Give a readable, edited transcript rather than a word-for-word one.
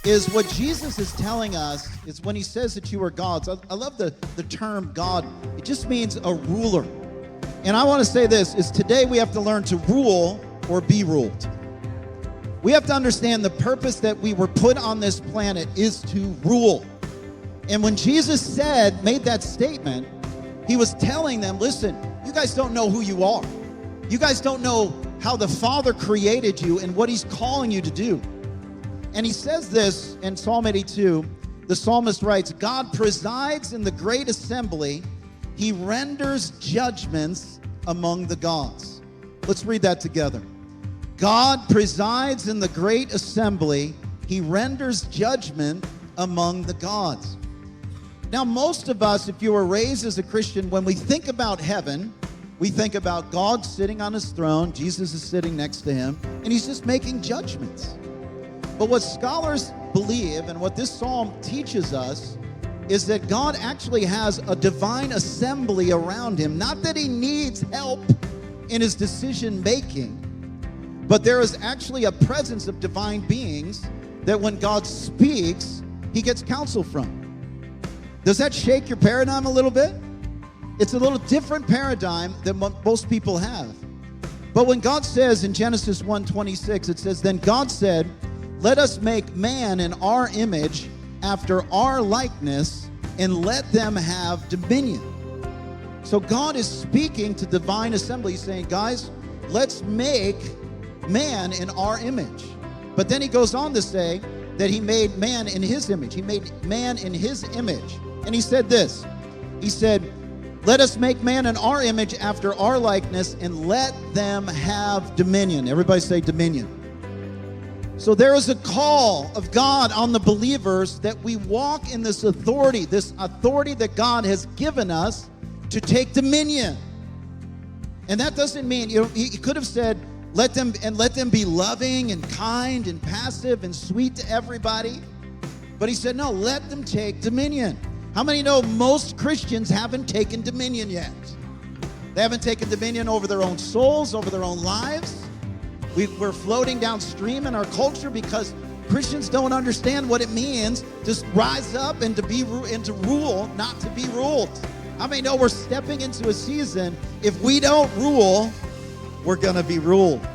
is what Jesus is telling us is when he says that you are gods. I love the term God. It just means a ruler. And I want to say this, is today we have to learn to rule or be ruled. We have to understand the purpose that we were put on this planet is to rule. And when Jesus made that statement, he was telling them, listen, you guys don't know who you are. You guys don't know how the Father created you and what he's calling you to do. And he says this in Psalm 82, the psalmist writes, God presides in the great assembly. He renders judgments among the gods. Let's read that together. God presides in the great assembly. He renders judgment among the gods. Now, most of us, if you were raised as a Christian, when we think about heaven, we think about God sitting on his throne, Jesus is sitting next to him, and he's just making judgments. But what scholars believe, and what this psalm teaches us, is that God actually has a divine assembly around him. Not that he needs help in his decision making, but there is actually a presence of divine beings that when God speaks, he gets counsel from. Does that shake your paradigm a little bit? It's a little different paradigm than what most people have. But when God says in Genesis 1:26, it says, then God said, let us make man in our image after our likeness and let them have dominion. So God is speaking to divine assembly. He's saying, guys, let's make man in our image. But then he goes on to say that he made man in his image. He made man in his image. And he said this. He said, let us make man in our image after our likeness and let them have dominion. Everybody say dominion. So there is a call of God on the believers that we walk in this authority that God has given us to take dominion. And that doesn't mean, he could have said, let them be loving and kind and passive and sweet to everybody. But he said, no, let them take dominion. How many know most Christians haven't taken dominion yet? They haven't taken dominion over their own souls, over their own lives. We're floating downstream in our culture because Christians don't understand what it means to rise up and to rule, not to be ruled. How many know we're stepping into a season, if we don't rule, we're going to be ruled?